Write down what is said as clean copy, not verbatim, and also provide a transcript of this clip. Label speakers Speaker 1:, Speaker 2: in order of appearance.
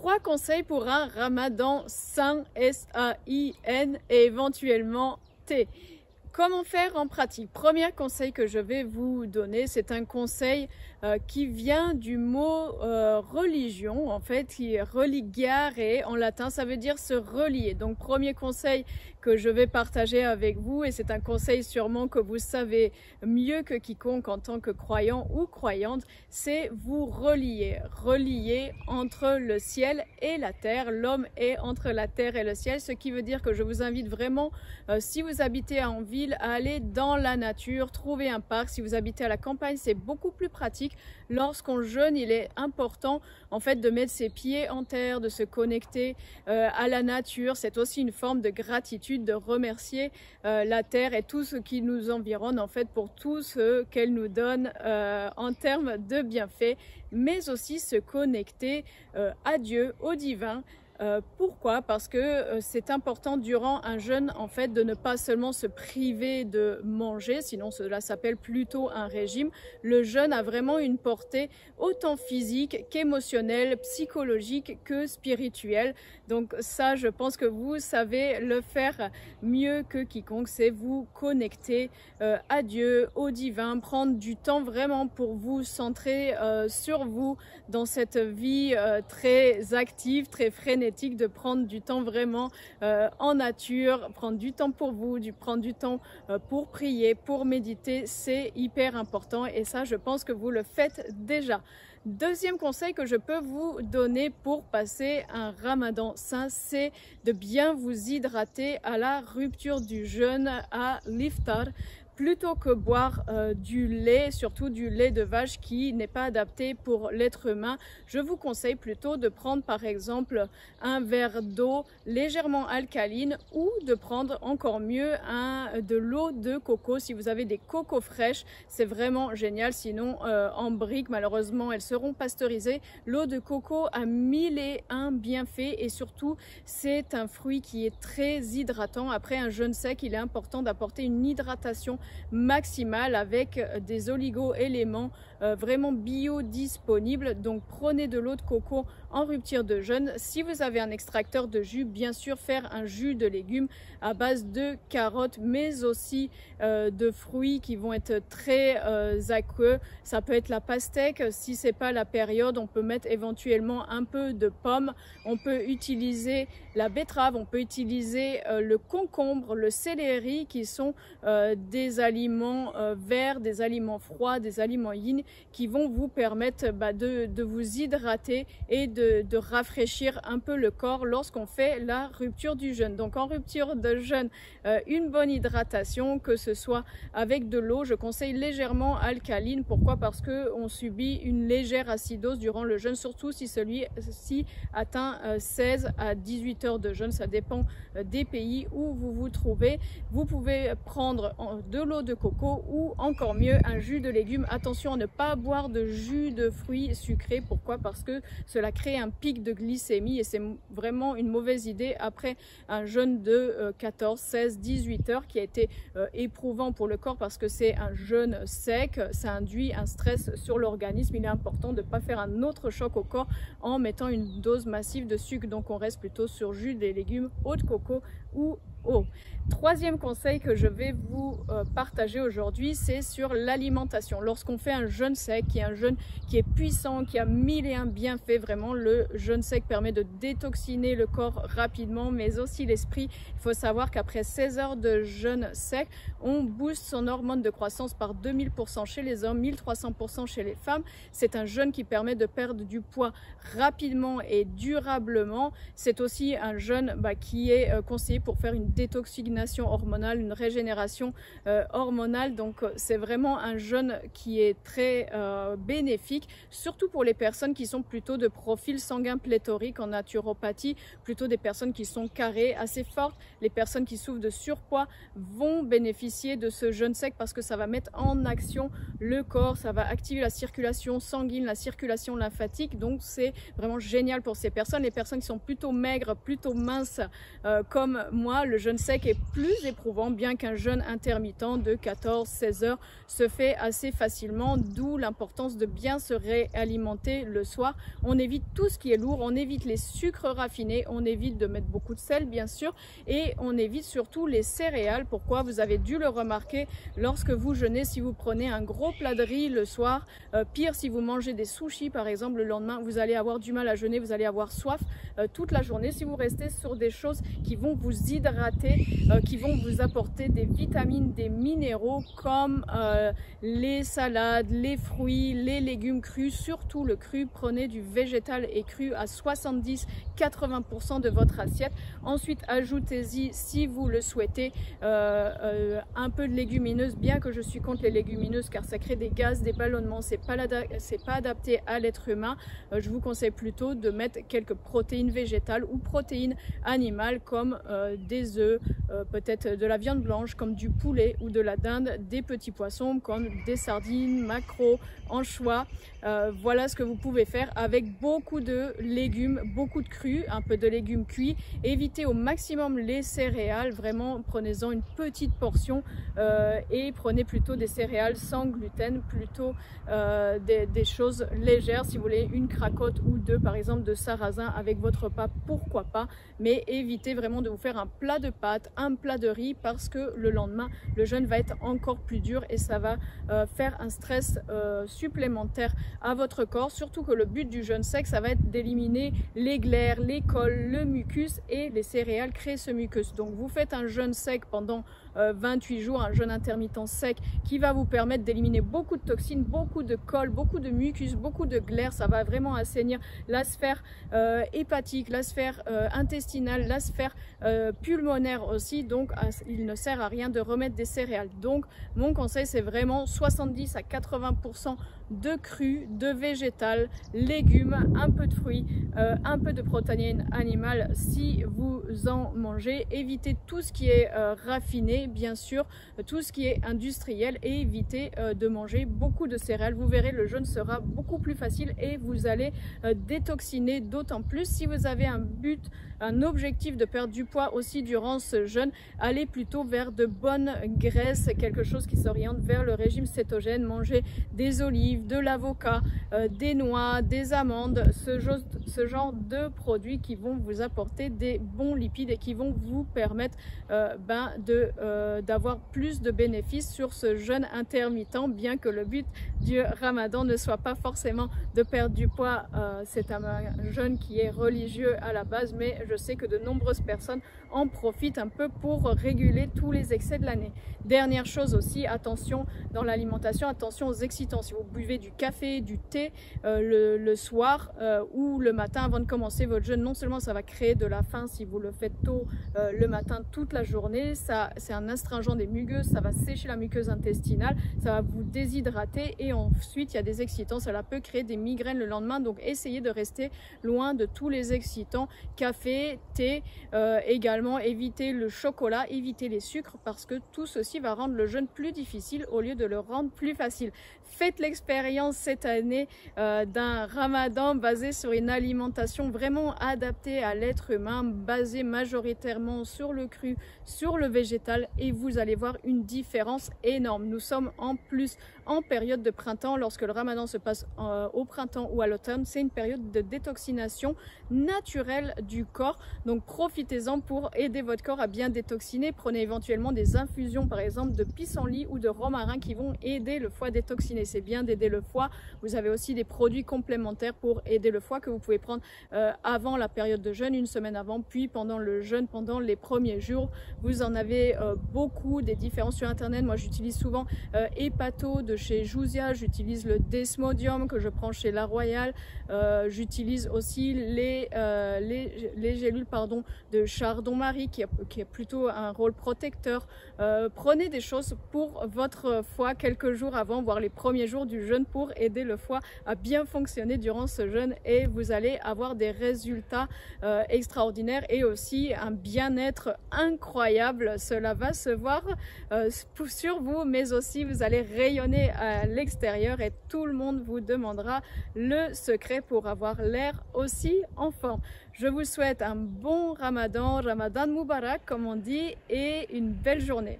Speaker 1: 3 conseils pour un ramadan sain, S-A-I-N, et éventuellement T. Comment faire en pratique? Premier conseil que je vais vous donner, c'est un conseil qui vient du mot religion, en fait, qui est religare en latin, ça veut dire se relier. Donc, premier conseil que je vais partager avec vous, et c'est un conseil sûrement que vous savez mieux que quiconque en tant que croyant ou croyante, c'est vous relier. Relier entre le ciel et la terre. L'homme est entre la terre et le ciel, ce qui veut dire que je vous invite vraiment, si vous habitez en ville, à aller dans la nature, trouver un parc. Si vous habitez à la campagne, c'est beaucoup plus pratique. Lorsqu'on jeûne, il est important en fait de mettre ses pieds en terre, de se connecter à la nature. C'est aussi une forme de gratitude, de remercier la terre et tout ce qui nous environne en fait pour tout ce qu'elle nous donne en termes de bienfaits, mais aussi se connecter à Dieu, au divin. Pourquoi? Parce que c'est important durant un jeûne en fait de ne pas seulement se priver de manger, sinon cela s'appelle plutôt un régime. Le jeûne a vraiment une portée autant physique qu'émotionnelle, psychologique que spirituelle. Donc ça, je pense que vous savez le faire mieux que quiconque, c'est vous connecter à Dieu, au divin, prendre du temps vraiment pour vous centrer sur vous dans cette vie très active, très frénétique, de prendre du temps vraiment en nature, prendre du temps pour vous, prendre du temps pour prier, pour méditer, c'est hyper important et ça je pense que vous le faites déjà. Deuxième conseil que je peux vous donner pour passer un ramadan sain, c'est de bien vous hydrater à la rupture du jeûne, à l'iftar. Plutôt que boire du lait, surtout du lait de vache qui n'est pas adapté pour l'être humain, je vous conseille plutôt de prendre par exemple un verre d'eau légèrement alcaline ou de prendre encore mieux de l'eau de coco. Si vous avez des cocos fraîches, c'est vraiment génial. Sinon, en briques, malheureusement, elles seront pasteurisées. L'eau de coco a 1001 bienfaits et surtout, c'est un fruit qui est très hydratant. Après un jeûne sec, il est important d'apporter une hydratation maximale avec des oligo-éléments vraiment biodisponibles. Donc prenez de l'eau de coco en rupture de jeûne. Si vous avez un extracteur de jus, bien sûr faire un jus de légumes à base de carottes mais aussi de fruits qui vont être très aqueux. Ça peut être la pastèque, si c'est pas la période on peut mettre éventuellement un peu de pommes, on peut utiliser la betterave, on peut utiliser le concombre, le céleri qui sont des aliments verts, des aliments froids, des aliments yin qui vont vous permettre de vous hydrater et de rafraîchir un peu le corps lorsqu'on fait la rupture du jeûne. Donc en rupture de jeûne, une bonne hydratation, que ce soit avec de l'eau, je conseille légèrement alcaline. Pourquoi? Parce que on subit une légère acidose durant le jeûne, surtout si celui-ci atteint 16 à 18 heures de jeûne, ça dépend des pays où vous vous trouvez. Vous pouvez prendre de l'eau de coco ou encore mieux un jus de légumes. Attention à ne pas boire de jus de fruits sucrés. Pourquoi? Parce que cela crée un pic de glycémie et c'est vraiment une mauvaise idée après un jeûne de 14, 16, 18 heures qui a été éprouvant pour le corps parce que c'est un jeûne sec, ça induit un stress sur l'organisme. Il est important de ne pas faire un autre choc au corps en mettant une dose massive de sucre. Donc on reste plutôt sur jus des légumes, eau de coco ou eau. Troisième conseil que je vais vous partager aujourd'hui, c'est sur l'alimentation. Lorsqu'on fait un jeûne sec, qui est un jeûne qui est puissant, qui a 1001 bienfaits, vraiment le jeûne sec permet de détoxiner le corps rapidement, mais aussi l'esprit. Il faut savoir qu'après 16 heures de jeûne sec, on booste son hormone de croissance par 2000% chez les hommes, 1300% chez les femmes. C'est un jeûne qui permet de perdre du poids rapidement et durablement. C'est aussi un jeûne qui est conseillé pour faire une détoxification hormonale, une régénération hormonale. Donc c'est vraiment un jeûne qui est très bénéfique, surtout pour les personnes qui sont plutôt de profil sanguin pléthorique en naturopathie, plutôt des personnes qui sont carrées, assez fortes. Les personnes qui souffrent de surpoids vont bénéficier de ce jeûne sec parce que ça va mettre en action le corps, ça va activer la circulation sanguine, la circulation lymphatique. Donc c'est vraiment génial pour ces personnes. Les personnes qui sont plutôt maigres, plutôt minces comme moi, le jeûne sec est plus éprouvant, bien qu'un jeûne intermittent de 14-16 heures se fait assez facilement, d'où l'importance de bien se réalimenter le soir. On évite tout ce qui est lourd, on évite les sucres raffinés, on évite de mettre beaucoup de sel bien sûr, et on évite surtout les céréales. Pourquoi? Vous avez dû le remarquer lorsque vous jeûnez, si vous prenez un gros plat de riz le soir, pire si vous mangez des sushis par exemple le lendemain, vous allez avoir du mal à jeûner, vous allez avoir soif toute la journée. Si vous restez sur des choses qui vont vous hydrater, qui vont vous apporter des vitamines, des minéraux comme les salades, les fruits, les légumes crus, surtout le cru, prenez du végétal et cru à 70-80% de votre assiette. Ensuite ajoutez-y, si vous le souhaitez, un peu de légumineuses, bien que je suis contre les légumineuses car ça crée des gaz, des ballonnements, c'est pas adapté à l'être humain. Je vous conseille plutôt de mettre quelques protéines végétales ou protéines animales comme des œufs, peut-être de la viande blanche comme du poulet ou de la dinde, des petits poissons comme des sardines, maquereaux, anchois. Voilà ce que vous pouvez faire avec beaucoup de légumes, beaucoup de crus, un peu de légumes cuits. Évitez au maximum les céréales, vraiment prenez-en une petite portion et prenez plutôt des céréales sans gluten, plutôt des choses légères. Si vous voulez une cracotte ou deux par exemple de sarrasin avec votre repas, pourquoi pas, mais évitez vraiment de vous faire un plat de pâtes, un plat de riz, parce que le lendemain le jeûne va être encore plus dur et ça va faire un stress supplémentaire à votre corps. Surtout que le but du jeûne sec, ça va être d'éliminer les glaires, les cols, le mucus, et les céréales créent ce mucus. Donc vous faites un jeûne sec pendant 28 jours, un jeûne intermittent sec qui va vous permettre d'éliminer beaucoup de toxines, beaucoup de colle, beaucoup de mucus, beaucoup de glaires. Ça va vraiment assainir la sphère hépatique, la sphère intestinale, la sphère pulmonaire aussi. Donc il ne sert à rien de remettre des céréales. Donc mon conseil, c'est vraiment 70 à 80% de cru, de végétal, légumes, un peu de fruits, un peu de protéines animales si vous en mangez. Évitez tout ce qui est raffiné, bien sûr, tout ce qui est industriel, et évitez de manger beaucoup de céréales. Vous verrez, le jeûne sera beaucoup plus facile et vous allez détoxiner d'autant plus. Si vous avez un but, un objectif de perdre du poids aussi durant ce jeûne, allez plutôt vers de bonnes graisses, quelque chose qui s'oriente vers le régime cétogène. Mangez des olives, de l'avocat, des noix, des amandes, ce genre de produits qui vont vous apporter des bons lipides et qui vont vous permettre d'avoir plus de bénéfices sur ce jeûne intermittent, bien que le but du Ramadan ne soit pas forcément de perdre du poids. C'est un jeûne qui est religieux à la base, mais je sais que de nombreuses personnes en profitent un peu pour réguler tous les excès de l'année. Dernière chose aussi, attention dans l'alimentation, attention aux excitants. Si vous buvez du café, du thé le soir ou le matin avant de commencer votre jeûne, non seulement ça va créer de la faim si vous le faites tôt le matin toute la journée, c'est un astringent des muqueuses, ça va sécher la muqueuse intestinale, ça va vous déshydrater, et ensuite il y a des excitants, cela peut créer des migraines le lendemain. Donc essayez de rester loin de tous les excitants, café, thé, également évitez le chocolat, évitez les sucres, parce que tout ceci va rendre le jeûne plus difficile au lieu de le rendre plus facile. Faites l'expérience cette année d'un Ramadan basé sur une alimentation vraiment adaptée à l'être humain, basée majoritairement sur le cru, sur le végétal, et vous allez voir une différence énorme. Nous sommes en plus en période de printemps. Lorsque le Ramadan se passe au printemps ou à l'automne, c'est une période de détoxination naturelle du corps. Donc profitez-en pour aider votre corps à bien détoxiner. Prenez éventuellement des infusions, par exemple de pissenlit ou de romarin, qui vont aider le foie à détoxiner. C'est bien d'aider le foie. Vous avez aussi des produits complémentaires pour aider le foie que vous pouvez prendre avant la période de jeûne, une semaine avant, puis pendant le jeûne, pendant les premiers jours. Vous en avez beaucoup, des différences sur internet. Moi j'utilise souvent Hepato de chez Jousia, j'utilise le Desmodium que je prends chez La Royale, j'utilise aussi les gélules de Chardon-Marie qui a plutôt un rôle protecteur. Prenez des choses pour votre foie quelques jours avant, voire les premiers jours du jeûne, pour aider le foie à bien fonctionner durant ce jeûne, et vous allez avoir des résultats extraordinaires et aussi un bien-être incroyable. Cela va se voir sur vous, mais aussi vous allez rayonner sortirez à l'extérieur et tout le monde vous demandera le secret pour avoir l'air aussi en forme. Je vous souhaite un bon Ramadan, Ramadan Moubarak comme on dit, et une belle journée.